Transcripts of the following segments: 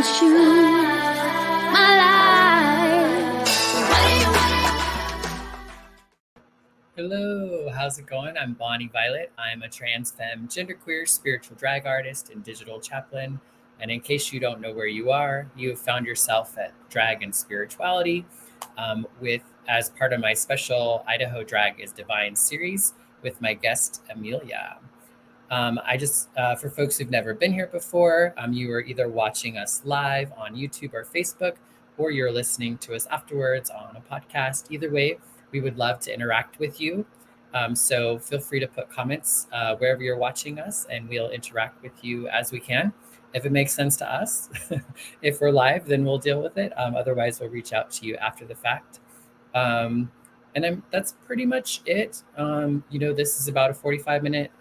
choose my life. Hello, how's it going? I'm Bonnie Violet. I'm a trans femme, genderqueer, spiritual drag artist, and digital chaplain. And in case you don't know where you are, you have found yourself at Drag and Spirituality with as part of my special Idaho Drag is Divine series with my guest, Amelia. For folks who've never been here before, you are either watching us live on YouTube or Facebook, or you're listening to us afterwards on a podcast. Either way, we would love to interact with you. So feel free to put comments wherever you're watching us, and we'll interact with you as we can. If it makes sense to us, if we're live, then we'll deal with it. Otherwise, we'll reach out to you after the fact. That's pretty much it. This is about a 45-minute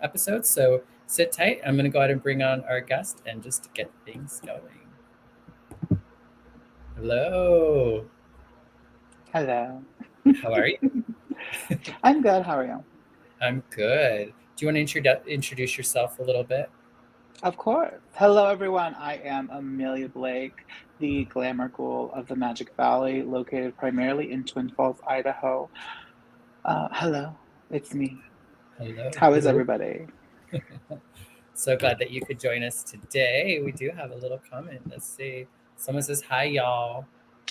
episode, so sit tight. I'm going to go ahead and bring on our guest and just to get things going. Hello. Hello. How are you? I'm good. How are you? I'm good. Do you want to introduce yourself a little bit? Of course. Hello, everyone. I am Amelia Blayke, the glamour ghoul of the Magic Valley, located primarily in Twin Falls, Idaho. Hello, it's me. Hello. How is everybody? So glad that you could join us today. We do have a little comment. Let's see. Someone says, hi, y'all.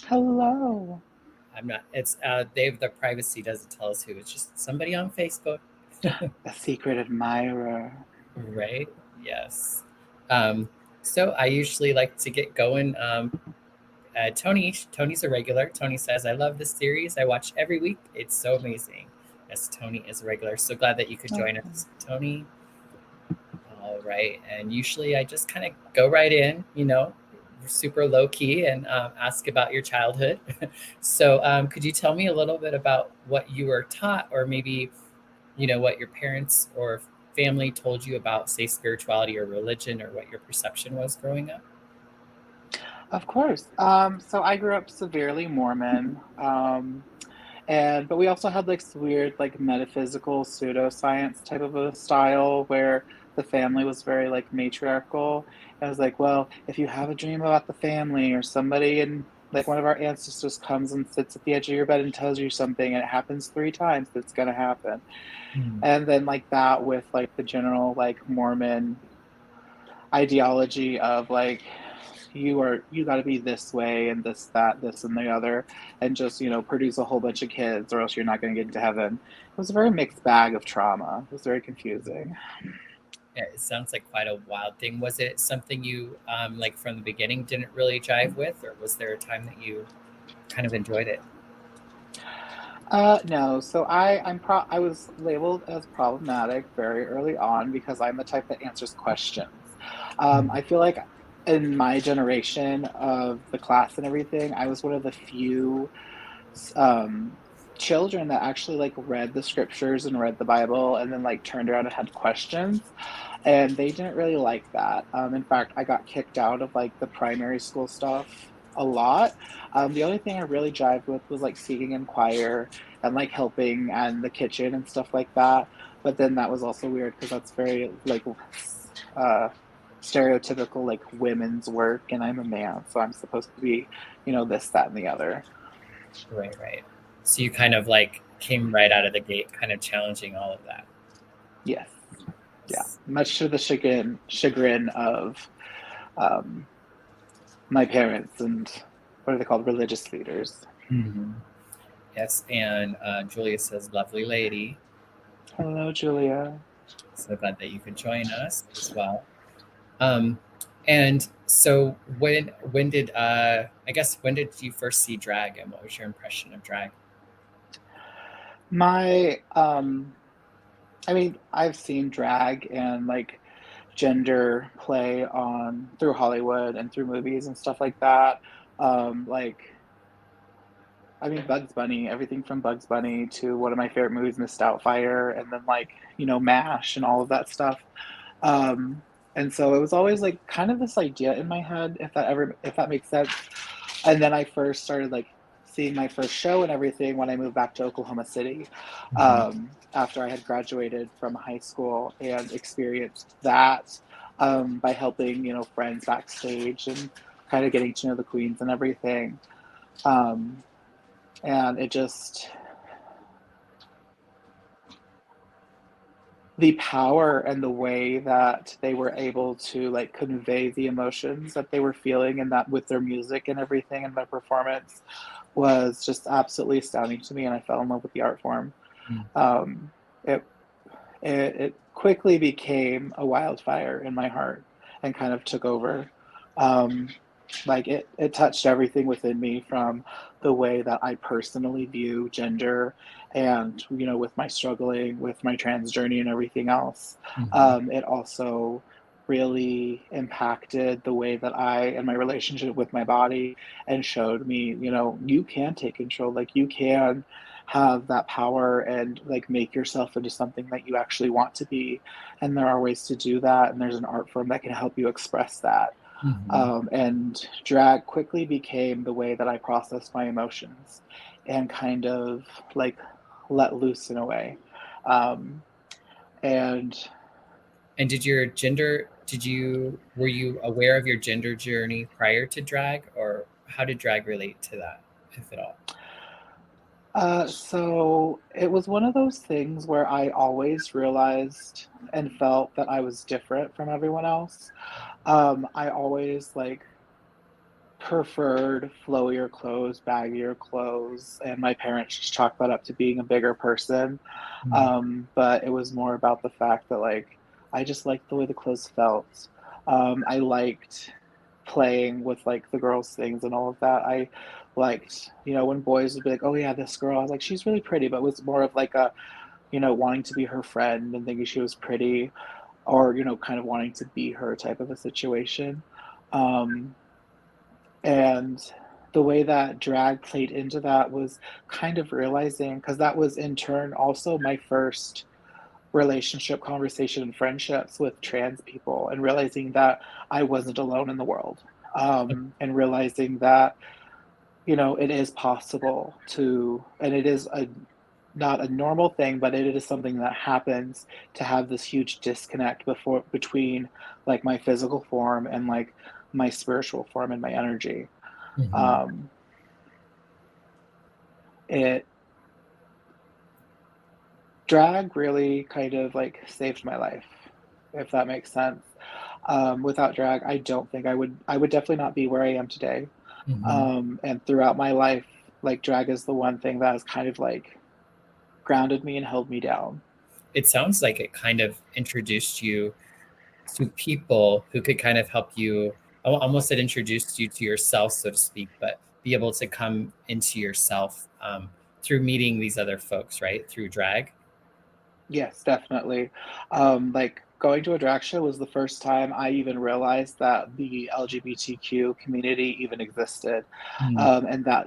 Hello. I'm not, the privacy doesn't tell us who. It's just somebody on Facebook. A secret admirer. Right? Yes. So I usually like to get going. Tony's a regular. Tony says, I love this series. I watch every week. It's so amazing. Yes, Tony is a regular. So glad that you could join us, Tony. All right. And usually I just kind of go right in, super low key and ask about your childhood. So could you tell me a little bit about what you were taught, or maybe, what your parents or family told you about, say, spirituality or religion, or what your perception was growing up? Of course. So I grew up severely Mormon, but we also had this weird, metaphysical pseudoscience type of a style where the family was very matriarchal. And I was like, well, if you have a dream about the family, or somebody in one of our ancestors comes and sits at the edge of your bed and tells you something, and it happens 3 times, that's gonna happen. And then that with the general Mormon ideology of you got to be this way and this, that, this, and the other, and just produce a whole bunch of kids, or else you're not going to get into heaven. It was a very mixed bag of trauma. It was very confusing. Yeah, it sounds like quite a wild thing. Was it something you from the beginning didn't really jive with, or was there a time that you kind of enjoyed it? No. So I was labeled as problematic very early on because I'm the type that answers questions. I feel like in my generation of the class and everything, I was one of the few children that actually read the scriptures and read the Bible and then turned around and had questions, and they didn't really like that. In fact, I got kicked out of the primary school stuff a lot. The only thing I really jived with was singing in choir and helping and the kitchen and stuff like that. But then that was also weird because that's very stereotypical women's work, and I'm a man, so I'm supposed to be this, that, and the other. Right. So you kind of came right out of the gate kind of challenging all of that. Yes. Yeah, much to the chagrin of my parents and what are they called, religious leaders. Mm-hmm. Yes. And Julia says, lovely lady. Hello, Julia. So glad that you could join us as well. And so when did you first see drag, and what was your impression of drag? I've seen drag and gender play through Hollywood and through movies and stuff like that. Bugs Bunny, everything from Bugs Bunny to one of my favorite movies, Miss Doubtfire, and then MASH and all of that stuff. And so it was always kind of this idea in my head, if that makes sense. And then I first started seeing my first show and everything when I moved back to Oklahoma City, after I had graduated from high school and experienced that. by helping, friends backstage and kind of getting to know the queens and everything. And it just, the power and the way that they were able to like convey the emotions that they were feeling and that with their music and everything and their performance was just absolutely astounding to me, and I fell in love with the art form. Mm. Um, it, it quickly became a wildfire in my heart and kind of took over. Um, like it touched everything within me, from the way that I personally view gender and, with my struggling with my trans journey and everything else. Mhm. It also really impacted the way that I and my relationship with my body, and showed me, you can take control, like you can have that power and like make yourself into something that you actually want to be. And there are ways to do that, and there's an art form that can help you express that. Mhm. And drag quickly became the way that I processed my emotions and kind of like let loose in a way. Um, and And were you aware of your gender journey prior to drag, or how did drag relate to that, if at all? so it was one of those things where I always realized and felt that I was different from everyone else. I always like preferred flowier clothes, baggier clothes, and my parents just chalked that up to being a bigger person. Mm. But it was more about the fact that like I just liked the way the clothes felt. I liked playing with like the girls' things and all of that. I liked, when boys would be like, "Oh yeah, this girl," I was like, "She's really pretty," but it was more of like a, wanting to be her friend and thinking she was pretty, or kind of wanting to be her type of a situation. Um, and the way that drag played into that was kind of realizing, because that was in turn also my first relationship, conversation, and friendships with trans people, and realizing that I wasn't alone in the world. And realizing that, it is possible to, and it is not a normal thing, but it is something that happens, to have this huge disconnect between like my physical form and like my spiritual form and my energy. Mhm. Um, it Drag really kind of like saved my life, if that makes sense. Without drag, I don't think I would definitely not be where I am today. Mhm. And throughout my life, like drag is the one thing that has kind of like grounded me and held me down. It sounds like it kind of introduced you to people who could kind of help you. Almost it introduced you to yourself, so to speak, but be able to come into yourself through meeting these other folks, right? Through drag. Yes, definitely. Like going to a drag show was the first time I even realized that the LGBTQ community even existed. Mm. And that,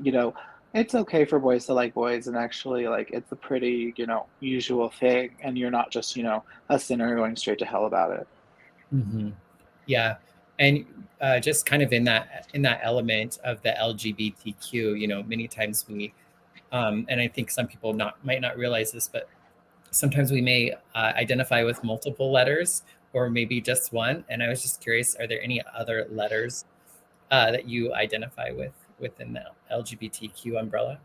it's okay for boys to like boys, and actually like it's a pretty, usual thing, and you're not just, a sinner going straight to hell about it. Hmm. Yeah, and just kind of in that element of the LGBTQ, many times we, and I think some people might not realize this, but sometimes we may identify with multiple letters or maybe just one. And I was just curious, are there any other letters that you identify with within the LGBTQ umbrella?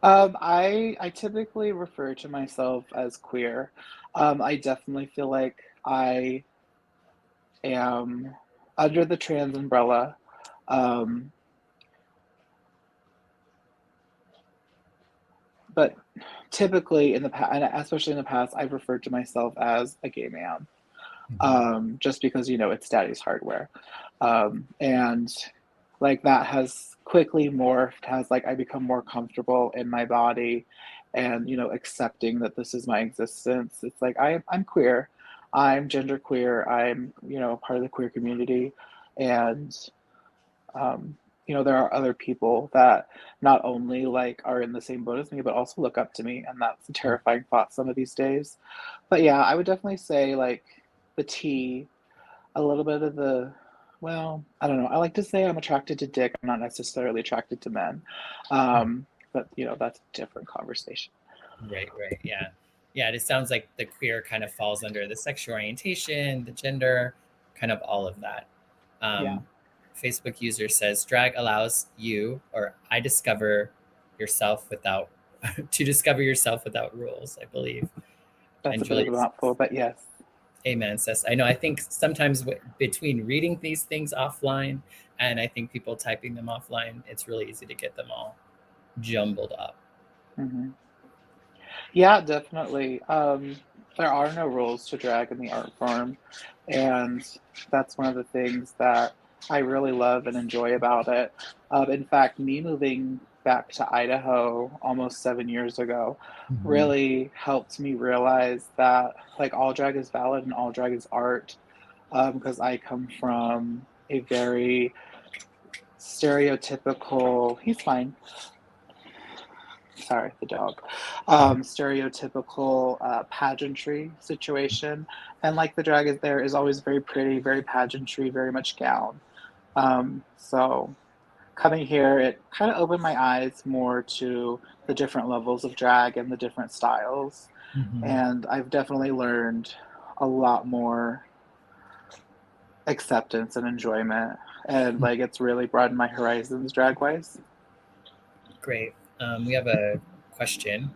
I typically refer to myself as queer. I definitely feel like I am under the trans umbrella. Um, but typically in the past, and especially in the past, I've referred to myself as a gay man, Mhm. just because, it's daddy's hardware. And like that has quickly morphed, has like I become more comfortable in my body, and, accepting that this is my existence. It's like I'm queer, I'm gender queer, I'm, a part of the queer community. And um, there are other people that not only like are in the same boat as me, but also look up to me, and that's a terrifying thought some of these days. But yeah, I would definitely say like the T, a little bit of the, well, I don't know. I like to say I'm attracted to dick. I'm not necessarily attracted to men. But that's a different conversation. Right, right. Yeah. Yeah, it sounds like the queer kind of falls under the sexual orientation, the gender, kind of all of that. Yeah, Facebook user says drag allows you, or I discover yourself without to discover yourself without rules, I believe. that's And a bit of Julia a mouthful, but yes. Amen says, I know, I think sometimes between reading these things offline and I think people typing them offline, it's really easy to get them all jumbled up. Hmm. Yeah, definitely. There are no rules to drag in the art form, and that's one of the things that I really love and enjoy about it. In fact, me moving back to Idaho almost 7 years ago Mhm. really helped me realize that like all drag is valid and all drag is art. Because I come from a very stereotypical, he's fine, sorry, the dog, stereotypical pageantry situation. And like the drag is there is always very pretty, very pageantry, very much gown. So coming here, it kind of opened my eyes more to the different levels of drag and the different styles. Mhm. And I've definitely learned a lot more acceptance and enjoyment. And like it's really broadened my horizons drag wise. Great. We have a question.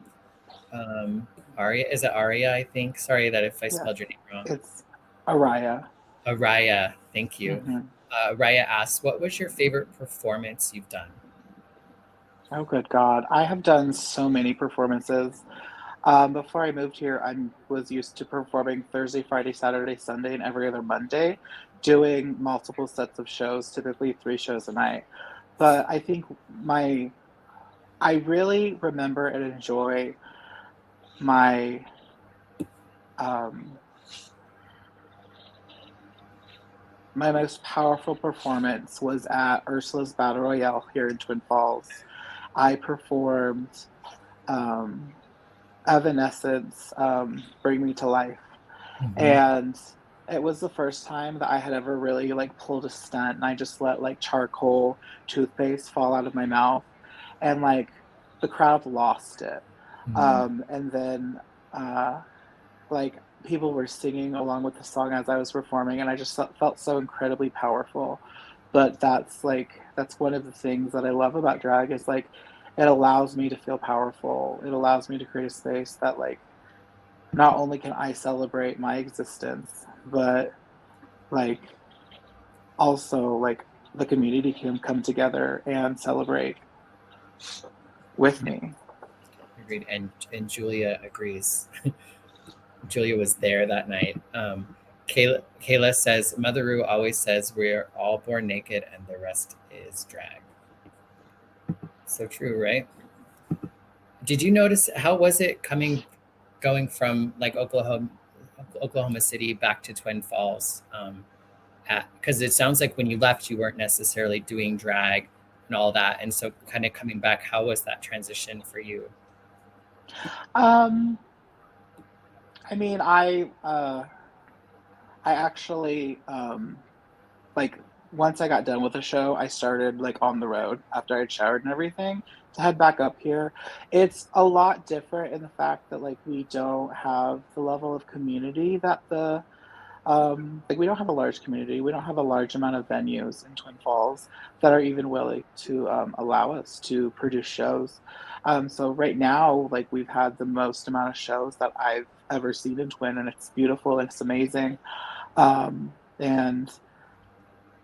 Aria, is it Aria? I think. Sorry that if I Yeah, spelled your name wrong. it's Araya. Araya, thank you. Hmm. Araya asks, "What was your favorite performance you've done?" Oh, good God. I have done so many performances. Before I moved here, I was used to performing Thursday, Friday, Saturday, Sunday, and every other Monday, doing multiple sets of shows, typically 3 shows a night. But I think I really remember and enjoy my, um, my most powerful performance was at Ursula's Battle Royale here in Twin Falls. I performed um, Evanescence, Bring Me to Life. Mhm. And it was the first time that I had ever really like pulled a stunt and I just let like charcoal toothpaste fall out of my mouth and like the crowd lost it. Mhm. And then uh like people were singing along with the song as I was performing and I just felt so incredibly powerful. But that's one of the things that I love about drag is like it allows me to feel powerful. It allows me to create a space that like not only can I celebrate my existence, but like also like the community can come together and celebrate with Yeah, me. agreed. And Julia agrees. Julia was there that night. Kayla says, Mother Rue always says we're all born naked and the rest is drag. So true, right? Did you notice how was it going from like Oklahoma City back to Twin Falls? Because it sounds like when you left, you weren't necessarily doing drag and all that, and so kind of coming back, how was that transition for you? Um, I mean, I actually like once I got done with the show, I started like on the road after I'd showered and everything to head back up here. It's a lot different in the fact that like we don't have the level of community that the like we don't have a large community. We don't have a large amount of venues in Twin Falls that are even willing to allow us to produce shows. So right now, like we've had the most amount of shows that I've ever seen in Twin, and it's beautiful and it's amazing. And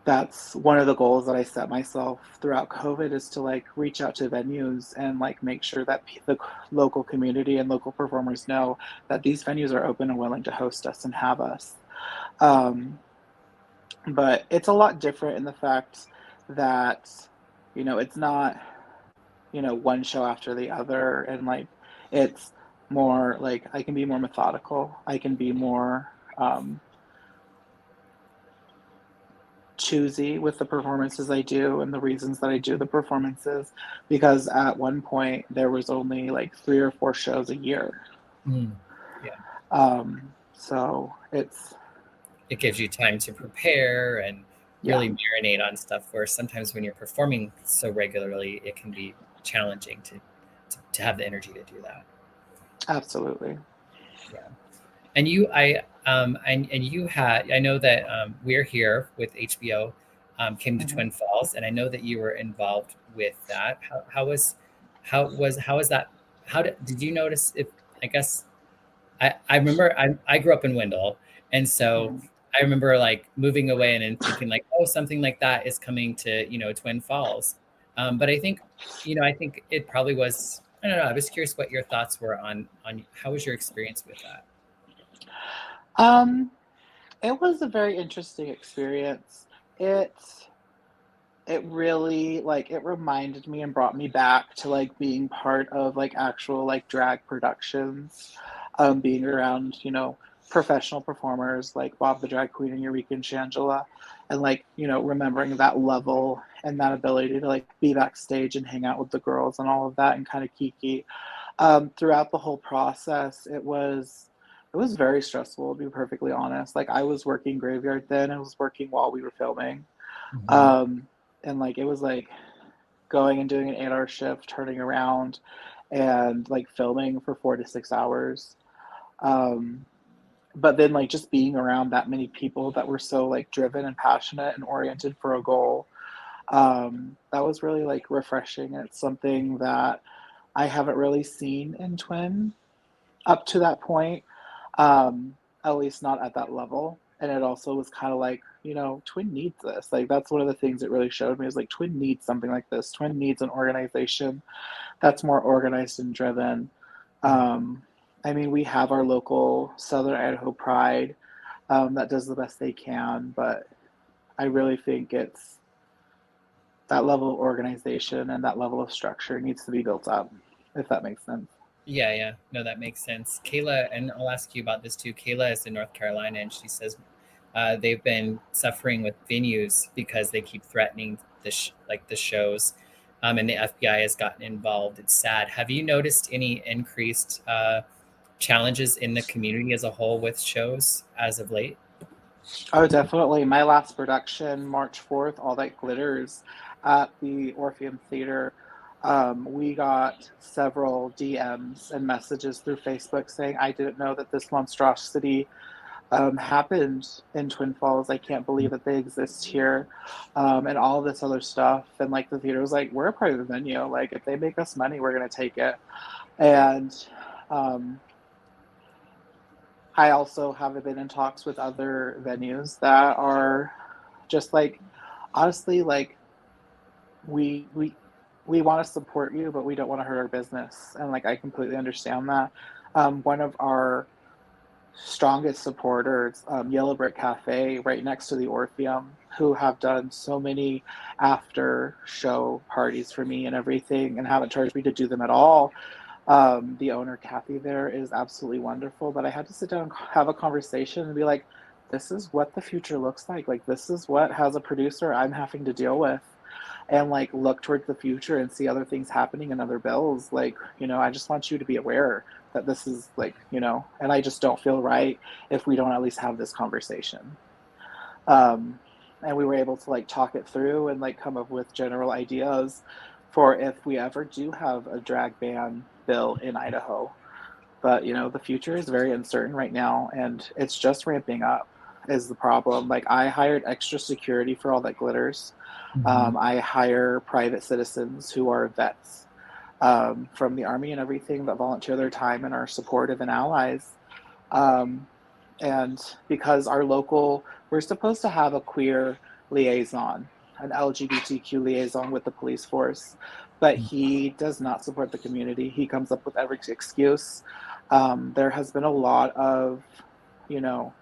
that's one of the goals that I set myself throughout COVID is to like reach out to venues and like make sure that the local community and local performers know that these venues are open and willing to host us and have us. Um, but it's a lot different in the fact that, it's not, one show after the other. And like, it's more like I can be more methodical. I can be more choosy with the performances I do and the reasons that I do the performances. Because at one point, there was only like 3 or 4 shows a year. Mm. Yeah, So it's, it gives you time to prepare and yeah, really marinate on stuff. Where sometimes when you're performing so regularly, it can be challenging to have the energy to do that. absolutely. Yeah. And you, and you had, I know that We're Here with HBO came to Mhm. Twin Falls, and I know that you were involved with that. How was that? Did you notice if, I guess, I remember I grew up in Wendell, and so Mhm. I remember like moving away and then thinking like, oh, something like that is coming to, Twin Falls. But I think, I think it probably was, I don't know. I was curious what your thoughts were on how was your experience with that? Um, it was a very interesting experience. It it really like it reminded me and brought me back to like being part of like actual like drag productions, being around, professional performers like Bob the Drag Queen and Eureka and Shangela, and like, remembering that level and that ability to like be backstage and hang out with the girls and all of that and kind of kiki. Throughout the whole process, it was very stressful, to be perfectly honest. Like I was working graveyard then, I was working while we were filming. Mhm. Um, and like it was like going and doing an 8-hour shift, turning around and like filming for 4 to 6 hours. Um, but then like just being around that many people that were so like driven and passionate and oriented for a goal, that was really like refreshing. It's something that I haven't really seen in Twin up to that point, at least not at that level. And it also was kind of like, Twin needs this. Like that's one of the things it really showed me is like Twin needs something like this. Twin needs an organization that's more organized and driven. Mhm. Um, I mean, we have our local Southern Idaho Pride, that does the best they can, but I really think it's that level of organization and that level of structure needs to be built up, if that makes sense. Yeah, yeah. No, that makes sense. Kayla, and I'll ask you about this too. Kayla is in North Carolina, and she says they've been suffering with venues because they keep threatening like the shows, and the FBI has gotten involved. It's sad. Have you noticed any increased challenges in the community as a whole with shows as of late? Oh, definitely. My last production, March 4th, All That Glitters at the Orpheum Theater. We got several DMs and messages through Facebook saying, I didn't know that this monstrosity happened in Twin Falls. I can't believe that they exist here, and all of this other stuff. And like the theater was like, we're a private venue. Like, if they make us money, we're going to take it. And um, I also have been in talks with other venues that are just like honestly like we we we want to support you, but we don't want to hurt our business, and like I completely understand that. One of our strongest supporters, Yellow Brick Cafe, right next to the Orpheum, who have done so many after show parties for me and everything, and haven't charged me to do them at all. The owner, Kathy, there is absolutely wonderful, but I had to sit down and have a conversation and be like, this is what the future looks like. Like, this is what, as a producer, I'm having to deal with. And like, look towards the future and see other things happening and other bills. Like, I just want you to be aware that this is like, and I just don't feel right if we don't at least have this conversation. Um, and we were able to like talk it through and like come up with general ideas for if we ever do have a drag ban bill in Idaho. But the future is very uncertain right now, and it's just ramping up is the problem. Like I hired extra security for All That Glitters. Mhm. I hire private citizens who are vets, from the army and everything, that volunteer their time and are supportive and allies. Um, and because we're supposed to have a queer liaison, an LGBTQ liaison with the police force, but he does not support the community. He comes up with every excuse. There has been a lot of, you know,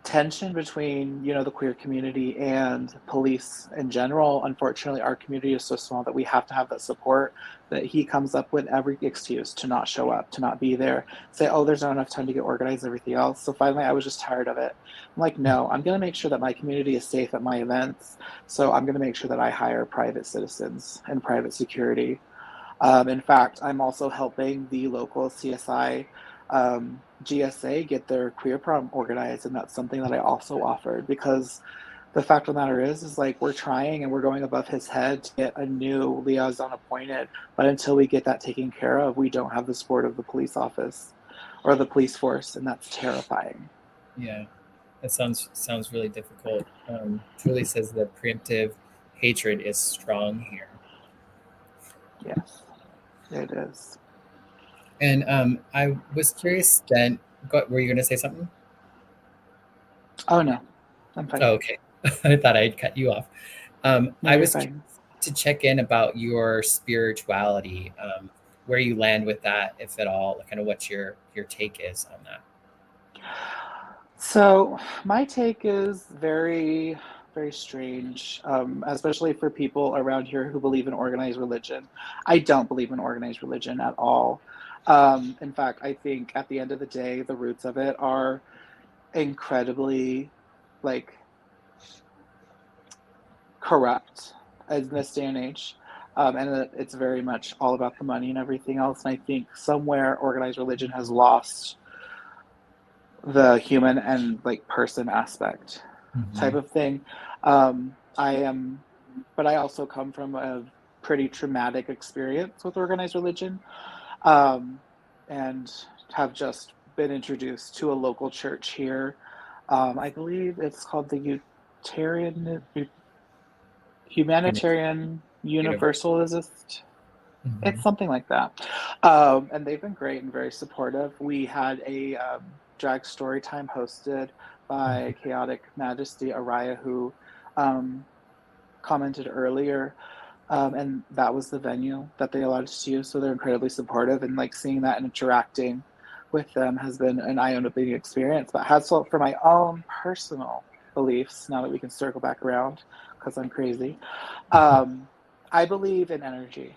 tension between the queer community and police in general. Unfortunately, our community is so small that we have to have that support, that he comes up with every excuse to not show up, to not be there, say, oh, there's not enough time to get organized and everything else. So finally I was just tired of it. I'm like, no, I'm going to make sure that my community is safe at my events, so I'm going to make sure that I hire private citizens and private security. In fact, I'm also helping the local CSI, GSA get their queer prom organized, and that's something that I also offered, because the fact of the matter is like we're trying and we're going above his head to get a new liaison appointed, but until we get that taken care of, we don't have the support of the police office. or the police force, and that's terrifying. Yeah, that sounds really difficult. Truly says that preemptive hatred is strong here. Yes, it is. And I was curious then, were you going to say something? Oh no, I'm fine. Oh, okay. I thought I'd cut you off. No, I you're was fine. to check in about your spirituality, where you land with that, if at all, kind of what your take is on that. So my take is very, very strange, especially for people around here who believe in organized religion. I don't believe in organized religion at all. In fact, I think at the end of the day, the roots of it are incredibly like corrupt in this day and age. And it's very much all about the money and everything else. And I think somewhere organized religion has lost the human and like person aspect type of thing. But I also come from a pretty traumatic experience with organized religion, and have just been introduced to a local church here. I believe it's called the Humanitarian Universal. Universalist. It's Mhm. something like that. And they've been great and very supportive. We had a drag story time hosted by Chaotic Majesty Araya, who commented earlier. And that was the venue that they allowed us to use. So they're incredibly supportive. And like seeing that and interacting with them has been an eye-opening experience. But as for my own personal beliefs, now that we can circle back around, because I'm crazy, I believe in energy.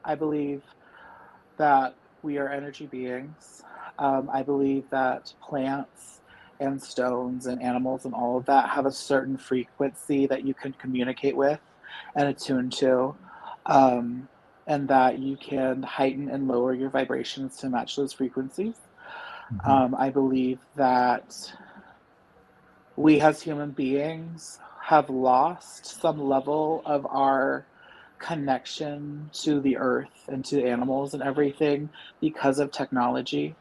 I believe that we are energy beings. I believe that plants and stones and animals and all of that have a certain frequency that you can communicate with and attune to, and that you can heighten and lower your vibrations to match those frequencies. I believe that we as human beings have lost some level of our connection to the earth and to animals and everything because of technology,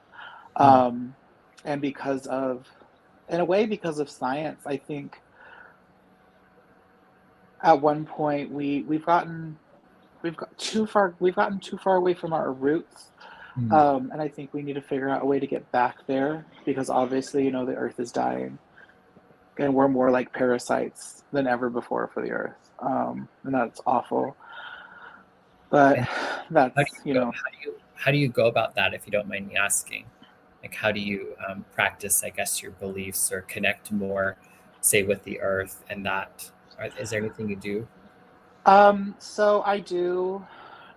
and because of, in a way, because of science. I think at one point we've gotten too far away from our roots, and I think we need to figure out a way to get back there, because obviously, you know, the earth is dying and we're more like parasites than ever before for the earth, and that's awful. But And that's, you know, how do you go about that, if you don't mind me asking? Like, how do you practice, I guess, your beliefs or connect more, say, with the earth and that? Is there anything you do? so I do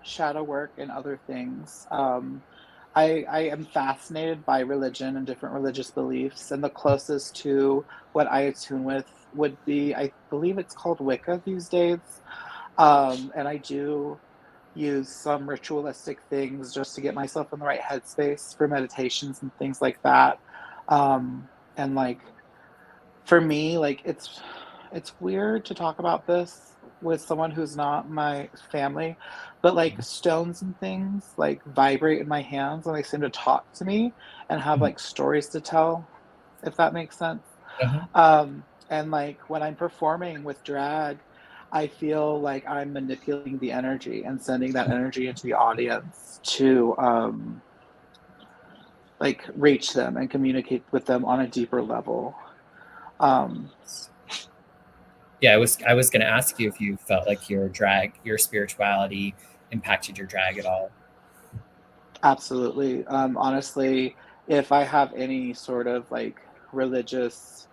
shadow work and other things. I am fascinated by religion and different religious beliefs, and the closest to what I attune with would be, I believe it's called Wicca these days. And I do use some ritualistic things just to get myself in the right headspace for meditations and things like that. And like for me, like it's weird to talk about this with someone who's not my family, but like stones and things like vibrate in my hands and they seem to talk to me and have like stories to tell, if that makes sense. Uh-huh. And like when I'm performing with drag, I feel like I'm manipulating the energy and sending that energy into the audience to like reach them and communicate with them on a deeper level. Um, Yeah, I was going to ask you if you felt like your spirituality impacted your drag at all. Absolutely. Honestly, if I have any sort of like religious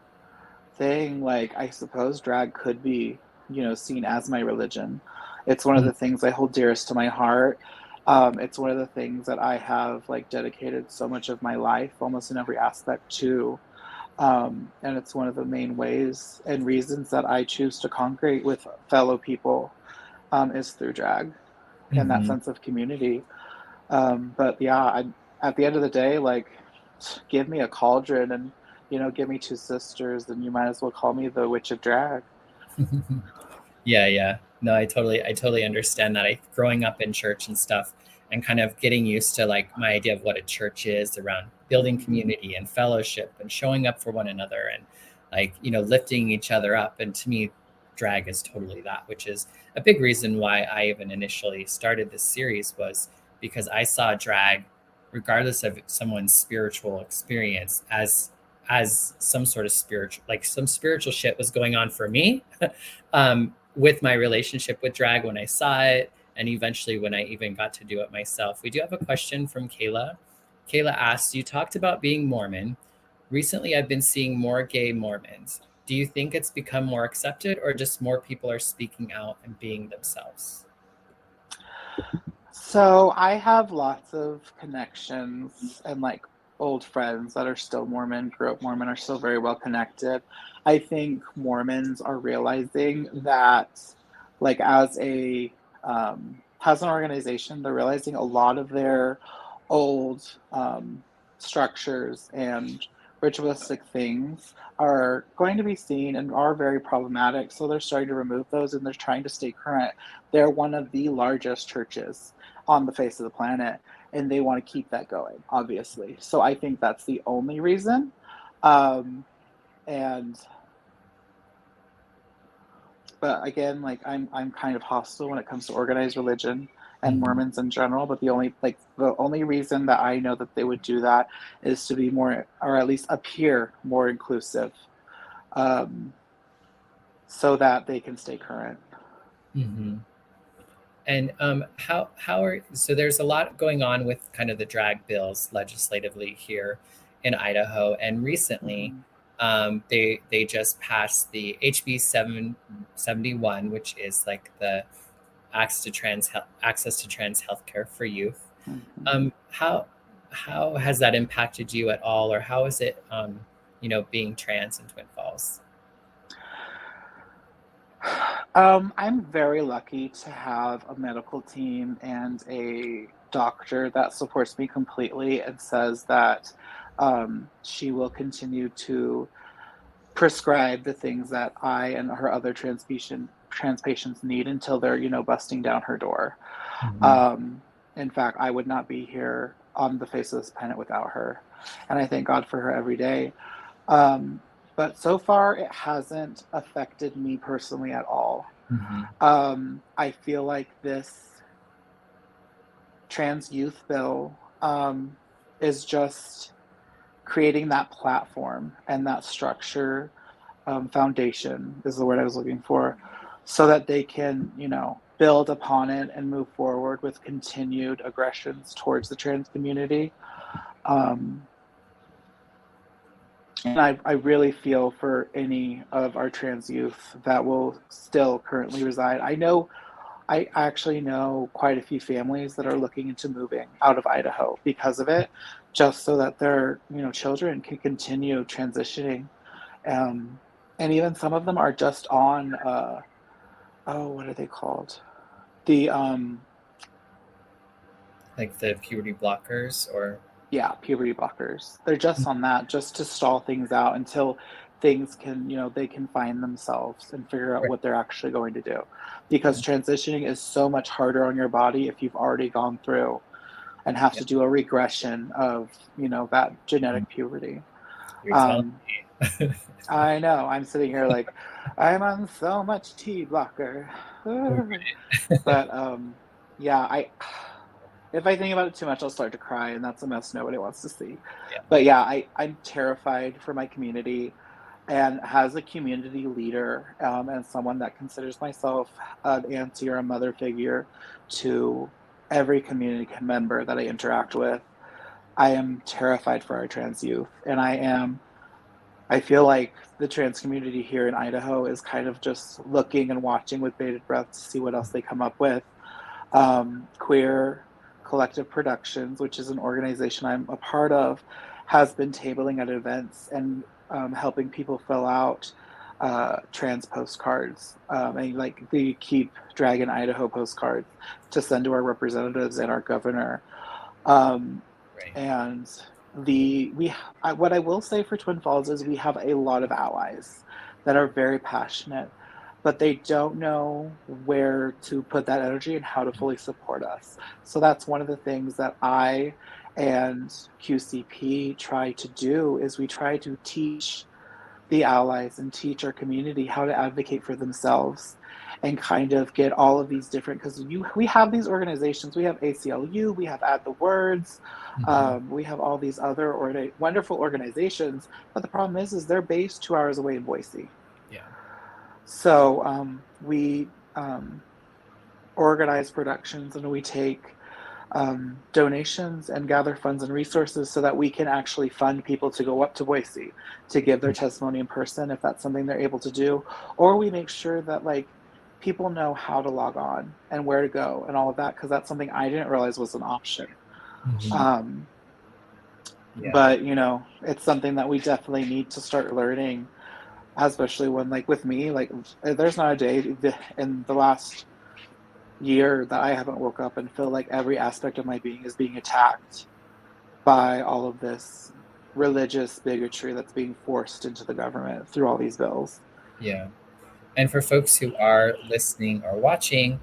thing, like I suppose drag could be, you know, seen as my religion. It's one of the things I hold dearest to my heart. It's one of the things that I have like dedicated so much of my life, almost in every aspect to. And it's one of the main ways and reasons that I choose to congregate with fellow people, is through drag and that Mm-hmm. sense of community. But yeah, at the end of the day, like, give me a cauldron and, you know, give me two sisters, and you might as well call me the Witch of Drag. Yeah, yeah. No, I totally understand that. Growing up in church and stuff and kind of getting used to like my idea of what a church is around building community and fellowship and showing up for one another and like, lifting each other up. And to me, drag is totally that, which is a big reason why I even initially started this series, was because I saw drag, regardless of someone's spiritual experience, as some sort of spiritual, like some spiritual shit was going on for me with my relationship with drag when I saw it, and eventually when I even got to do it myself. We do have a question from Kayla. Kayla asks, you talked about being Mormon. Recently, I've been seeing more gay Mormons. Do you think it's become more accepted, or just more people are speaking out and being themselves? So I have lots of connections and like old friends that are still Mormon, grew up Mormon, are still very well connected. I think Mormons are realizing that, like, as an organization, they're realizing a lot of their old structures and ritualistic things are going to be seen and are very problematic. So they're starting to remove those, and they're trying to stay current. They're one of the largest churches on the face of the planet, and they want to keep that going, obviously. So I think that's the only reason. But again, like I'm kind of hostile when it comes to organized religion and Mormons in general. But the only reason that I know that they would do that is to be more, or at least appear more inclusive, so that they can stay current. Mm-hmm. And how are, so there's a lot going on with kind of the drag bills legislatively here in Idaho, and recently they just passed the HB 771, which is like the access to trans healthcare for youth. How has that impacted you at all, or how is it being trans in Twin Falls? I'm very lucky to have a medical team and a doctor that supports me completely and says that she will continue to prescribe the things that I and her other trans patients need until they're, busting down her door. In fact, I would not be here on the face of this planet without her. And I thank God for her every day. But so far, it hasn't affected me personally at all. I feel like this trans youth bill is just creating that platform and that structure, foundation is the word I was looking for, so that they can, build upon it and move forward with continued aggressions towards the trans community. And I really feel for any of our trans youth that will still currently reside. I actually know quite a few families that are looking into moving out of Idaho because of it, just so that their children can continue transitioning. And even some of them are just on what are they called? The like the puberty blockers, or puberty blockers. They're just on that, just to stall things out until things can, they can find themselves and figure out what they're actually going to do. Because transitioning is so much harder on your body if you've already gone through and have to do a regression of, that genetic puberty. I know. I'm sitting here like, I'm on so much T blocker. But if I think about it too much, I'll start to cry, and that's a mess nobody wants to see. But I'm terrified for my community, and as a community leader, and someone that considers myself an auntie or a mother figure to every community member that I interact with, I am terrified for our trans youth. And I feel like the trans community here in Idaho is kind of just looking and watching with bated breath to see what else they come up with. Queer Collective Productions, which is an organization I'm a part of, has been tabling at events and helping people fill out trans postcards, and like the Keep Drag in Idaho postcards to send to our representatives and our governor. And what I will say for Twin Falls is we have a lot of allies that are very passionate, but they don't know where to put that energy and how to fully support us. So that's one of the things that I and QCP try to do is we try to teach the allies and teach our community how to advocate for themselves and kind of get all of these different, because we have these organizations, we have ACLU, we have Add the Words, we have all these other wonderful organizations, but the problem is they're based 2 hours away in Boise. Yeah. So we organize productions, and we take donations and gather funds and resources so that we can actually fund people to go up to Boise to give their testimony in person, if that's something they're able to do. Or we make sure that like people know how to log on and where to go and all of that, because that's something I didn't realize was an option. But you know, it's something that we definitely need to start learning, especially when, like with me, like there's not a day in the last year that I haven't woke up and feel like every aspect of my being is being attacked by all of this religious bigotry that's being forced into the government through all these bills. Yeah. And for folks who are listening or watching,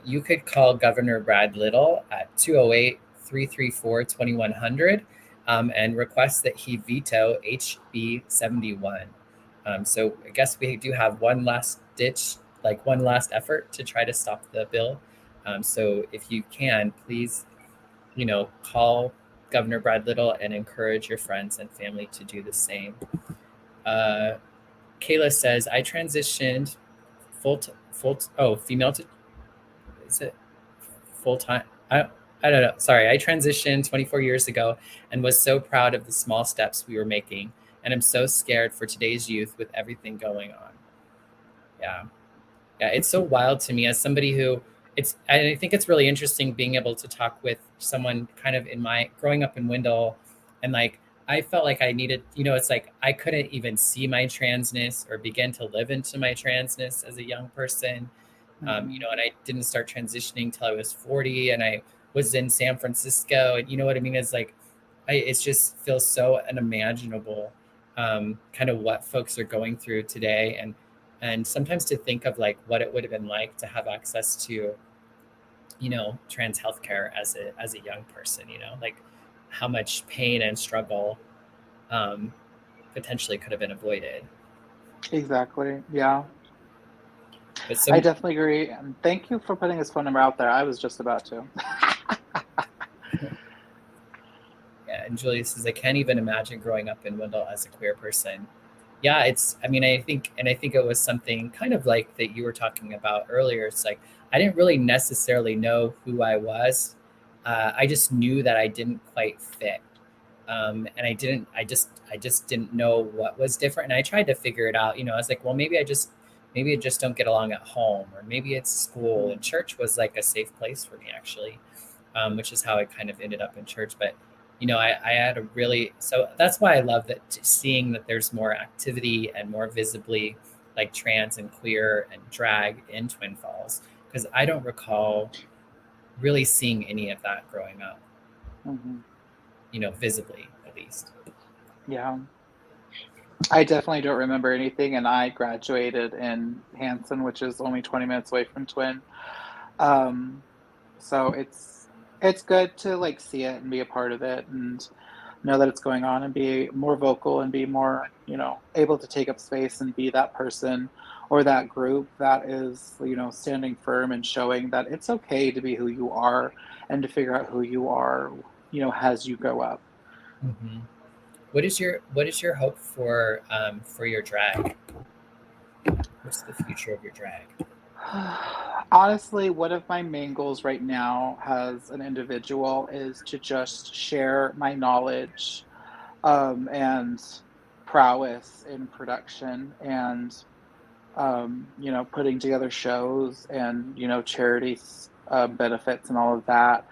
you could call Governor Brad Little at 208-334-2100 and request that he veto HB 71. So I guess we do have one last effort to try to stop the bill. So if you can, please, call Governor Brad Little and encourage your friends and family to do the same. Kayla says, I transitioned female to, is it full-time? I don't know. Sorry. I transitioned 24 years ago and was so proud of the small steps we were making. And I'm so scared for today's youth with everything going on. Yeah. Yeah. It's so wild to me as somebody who I think it's really interesting being able to talk with someone kind of growing up in Wendell, and like, I felt like I needed, it's like I couldn't even see my transness or begin to live into my transness as a young person. And I didn't start transitioning till I was 40, and I was in San Francisco, and you know what I mean? It's like, it just feels so unimaginable, kind of what folks are going through today. And sometimes to think of like what it would have been like to have access to, trans healthcare as a young person, like how much pain and struggle potentially could have been avoided. Exactly. Yeah. I definitely agree. And thank you for putting his phone number out there. I was just about to. Yeah. And Julia says, I can't even imagine growing up in Wendell as a queer person. Yeah. I think it was something kind of like that you were talking about earlier. It's like, I didn't really necessarily know who I was. I just knew that I didn't quite fit. And I just didn't know what was different. And I tried to figure it out. I was like, well, maybe I just don't get along at home, or maybe it's school. And church was like a safe place for me, actually, which is how I kind of ended up in church. But, I had so that's why I love that, seeing that there's more activity and more visibly like trans and queer and drag in Twin Falls, because I don't recall really seeing any of that growing up. Visibly, at least. Yeah. I definitely don't remember anything, and I graduated in Hanson, which is only 20 minutes away from Twin. So it's good to like see it and be a part of it and know that it's going on and be more vocal and be more, able to take up space and be that person or that group that is, standing firm and showing that it's okay to be who you are and to figure out who you are, as you grow up. Mm-hmm. What is your hope for your drag? What's the future of your drag? Honestly, one of my main goals right now as an individual is to just share my knowledge and prowess in production and putting together shows and charities benefits and all of that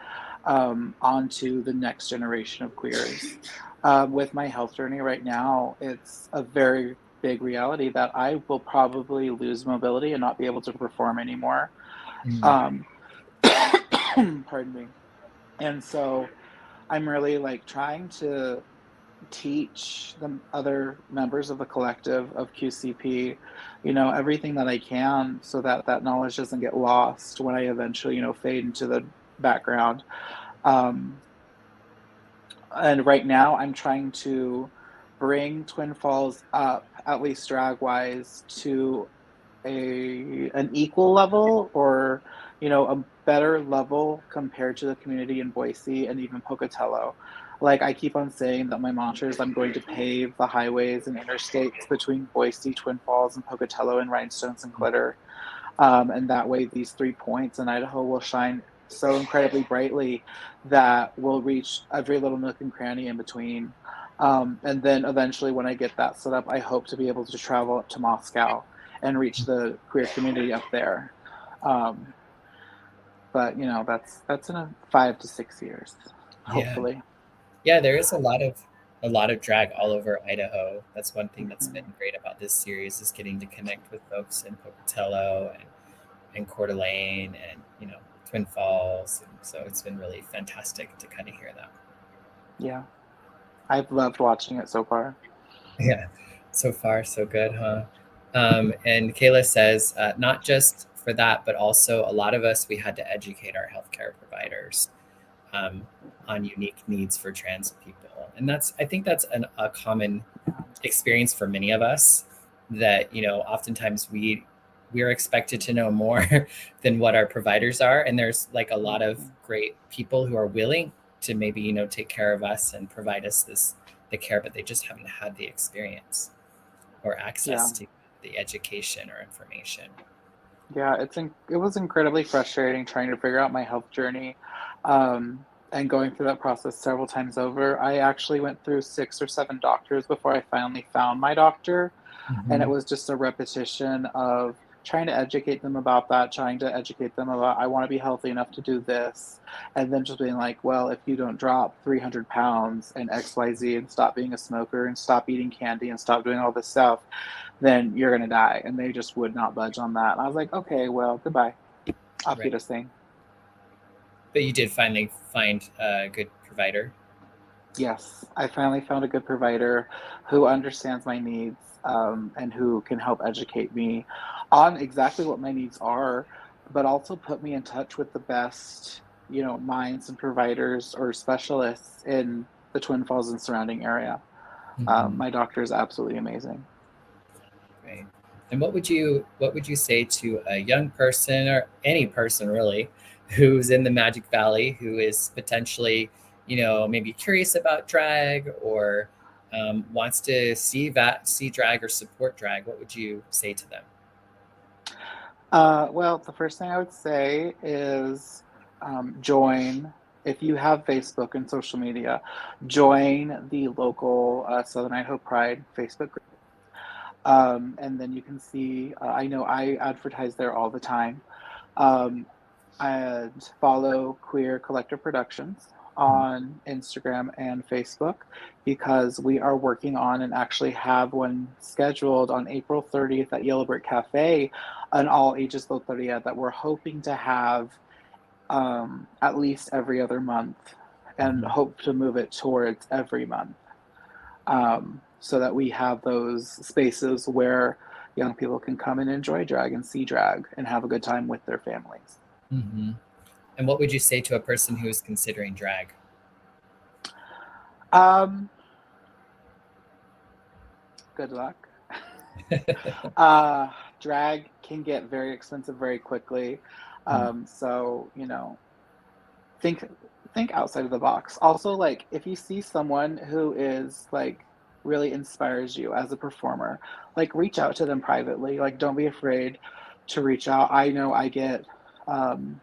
onto the next generation of queers. With my health journey right now, it's a very big reality that I will probably lose mobility and not be able to perform anymore. Pardon me. And so I'm really like trying to teach the other members of the collective of QCP, everything that I can so that that knowledge doesn't get lost when I eventually, fade into the background. And right now I'm trying to bring Twin Falls up, at least drag wise, to an equal level, or a better level compared to the community in Boise and even Pocatello. Like, I keep on saying that my mantra is I'm going to pave the highways and interstates between Boise, Twin Falls, and Pocatello, and Rhinestones and Glitter. And that way these 3 points in Idaho will shine so incredibly brightly that we'll reach every little nook and cranny in between. And then eventually, when I get that set up, I hope to be able to travel up to Moscow and reach the queer community up there. Um, but that's in 5 to 6 years, Yeah. hopefully. Yeah, there is a lot of drag all over Idaho. That's one thing that's Mhm. been great about this series is getting to connect with folks in Pocatello and Coeur d'Alene and Twin Falls. And so it's been really fantastic to kind of hear that. Yeah, I've loved watching it so far. Yeah, so far so good, huh? And Kayla says, not just for that, but also a lot of us, we had to educate our healthcare providers on unique needs for trans people. And I think that's a common experience for many of us, that, oftentimes we're expected to know more than what our providers are. And there's like a lot of great people who are willing to maybe, take care of us and provide us the care, but they just haven't had the experience or Yeah. access to the education or information. Yeah, it was incredibly frustrating trying to figure out my health journey, and going through that process several times over. I actually went through 6 or 7 doctors before I finally found my doctor, and it Mhm. was just a repetition of trying to educate them about that, trying to educate them about I want to be healthy enough to do this, and then just being like, well, if you don't drop 300 pounds and XYZ and stop being a smoker and stop eating candy and stop doing all this stuff, then you're gonna die. And they just would not budge on that. And I was like, okay, well, goodbye. Auf Right. Wiedersehen. But you did finally find a good provider. Yes, I finally found a good provider who understands my needs, and who can help educate me on exactly what my needs are, but also put me in touch with the best, minds and providers or specialists in the Twin Falls and surrounding area. Mhm. My doctor is absolutely amazing. Right. And what would you say to a young person or any person really who's in the Magic Valley who is potentially, maybe curious about drag or wants to see drag or support drag? What would you say to them? Well, the first thing I would say is, join, if you have Facebook and social media, join the local Southern Idaho Pride Facebook group. And then you can see, I know I advertise there all the time. Um, and follow Queer Collective Productions on Instagram and Facebook, because we are working on and actually have one scheduled on April 30th at Yellow Brick Cafe, an all ages loteria that we're hoping to have, at least every other month, and Mhm. hope to move it towards every month, so that we have those spaces where young people can come and enjoy drag and see drag and have a good time with their families. Mhm. And what would you say to a person who is considering drag? Um, Good luck. Drag can get very expensive very quickly. So, think think outside of the box. Also, like, if you see someone who is like really inspires you as a performer, like, reach out to them privately. Like, don't be afraid to reach out. I know I get, um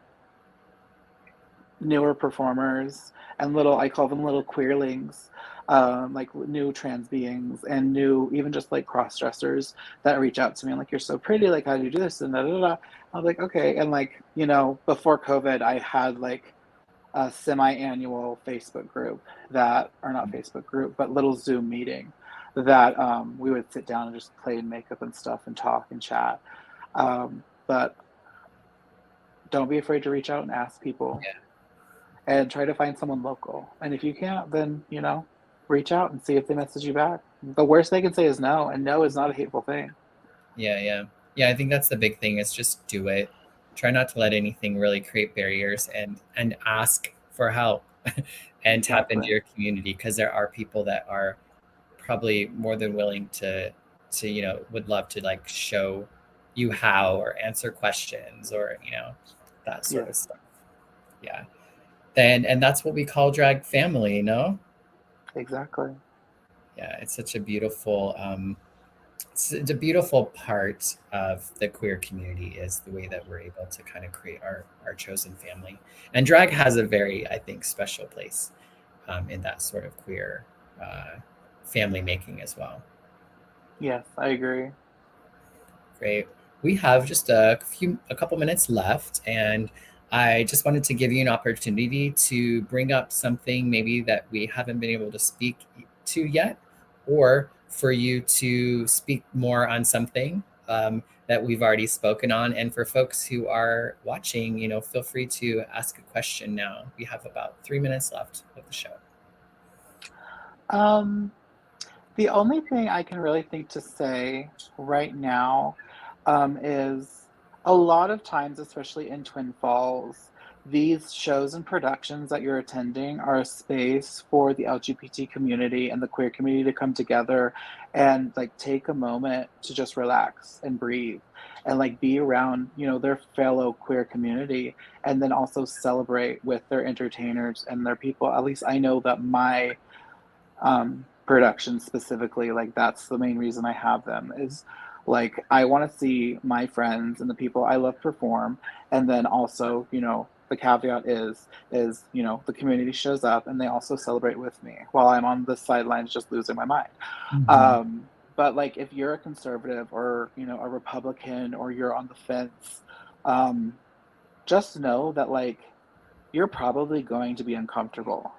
newer performers and I call them little queerlings, like new trans beings and new, even just like cross dressers that reach out to me. I'm like, you're so pretty. Like, how do you do this? And da, da, da. I was like, okay. And like, before COVID, I had like a semi-annual Facebook group that, or not Facebook group, but little Zoom meeting that, we would sit down and just play in makeup and stuff and talk and chat. But don't be afraid to reach out and ask people Yeah. and try to find someone local. And if you can't, then, reach out and see if they message you back. The worst they can say is no, and no is not a hateful thing. Yeah, yeah. Yeah, I think that's the big thing is just do it. Try not to let anything really create barriers and ask for help. and tap into Exactly. your community, because there are people that are probably more than willing to would love to like show you how, or answer questions, or that sort Yeah, of stuff. Yeah. And that's what we call drag family, exactly. Yeah, it's such a beautiful it's a beautiful part of the queer community, is the way that we're able to kind of create our chosen family. And drag has a very, I think, special place in that sort of queer family making as well. Yes, I agree. Great. We have just a couple minutes left, and I just wanted to give you an opportunity to bring up something maybe that we haven't been able to speak to yet, or for you to speak more on something that we've already spoken on. And for folks who are watching, feel free to ask a question now. We have about 3 minutes left of the show. Um, the only thing I can really think to say right now is a lot of times, especially in Twin Falls, these shows and productions that you're attending are a space for the LGBT community and the queer community to come together and like take a moment to just relax and breathe and like be around, their fellow queer community, and then also celebrate with their entertainers and their people. At least I know that my production specifically, like that's the main reason I have them, is like I want to see my friends and the people I love perform, and then also, the caveat is the community shows up and they also celebrate with me while I'm on the sidelines just losing my mind. Mhm. But like if you're a conservative or a Republican, or you're on the fence, um just know that like you're probably going to be uncomfortable.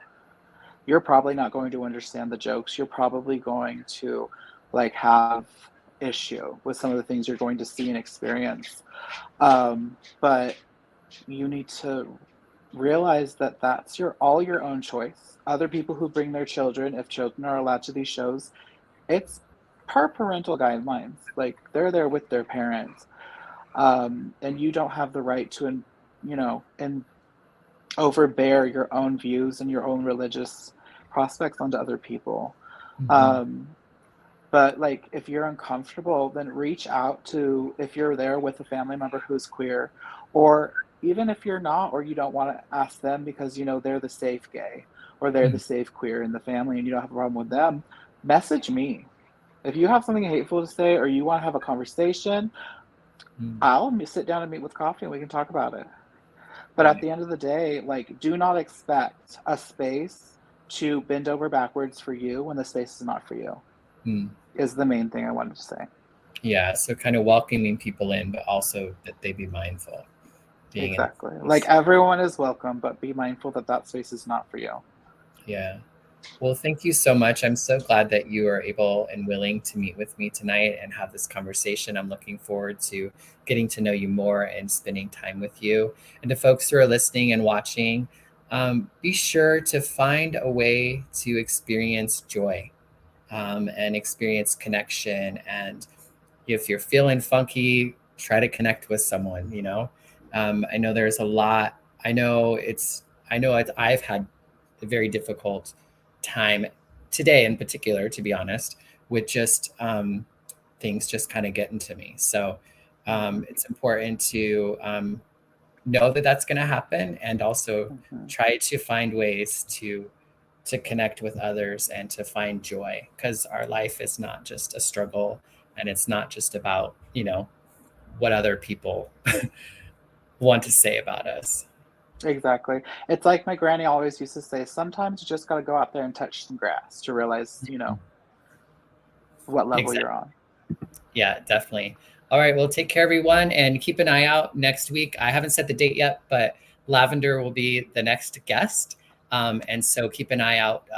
You're probably not going to understand the jokes. You're probably going to like have issue with some of the things you're going to see and experience. But you need to realize that that's all your own choice. Other people who bring their children, if children are allowed to these shows, it's per parental guidelines. Like they're there with their parents, and you don't have the right to, and overbear your own views and your own religious prospects onto other people. Mhm. Um, but like if you're uncomfortable, then reach out to, if you're there with a family member who's queer, or even if you're not, or you don't want to ask them because they're the safe gay or they're the Mhm. safe queer in the family and you don't have a problem with them, message me. If you have something hateful to say or you want to have a conversation, Mhm. I'll sit down and meet with coffee and we can talk about it. But at Right. the end of the day, like, do not expect a space to bend over backwards for you when the space is not for you, Mm. is the main thing I wanted to say. Yeah, so kind of welcoming people in, but also that they be mindful being in Exactly. the Like, space. everyone is welcome, but be mindful that that space is not for you. Yeah. Well, thank you so much. I'm so glad that you are able and willing to meet with me tonight and have this conversation. I'm looking forward to getting to know you more and spending time with you. And to folks who are listening and watching, be sure to find a way to experience joy and experience connection. And if you're feeling funky, try to connect with someone, I know there's a lot. I know I've had a very difficult time today in particular, to be honest, with just things just kind of getting to me. So Hmm. it's important to know that that's going to happen, and also Hmm. try to find ways to connect with others and to find joy, because our life is not just a struggle, and it's not just about what other people want to say about us. Exactly. It's like my granny always used to say, sometimes you just got to go out there and touch some grass to realize, what level Exactly. you're on. Yeah, definitely. All right, well, take care, everyone, and keep an eye out next week. I haven't set the date yet, but Lavender will be the next guest, and so keep an eye out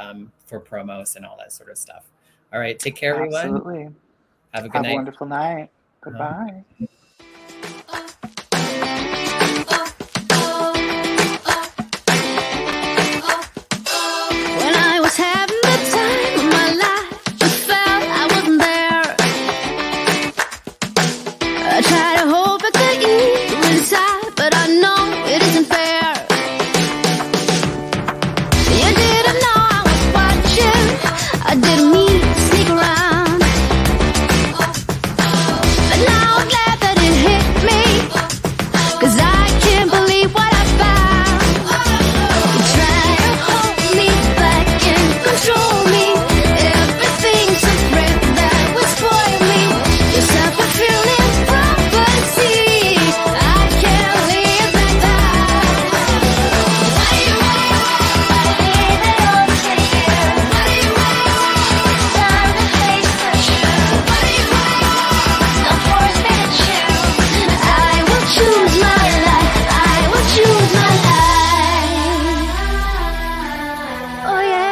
for promos and all that sort of stuff. All right, take care, everyone. Absolutely. Have a good Have a night. wonderful night. Uh-huh. Goodbye.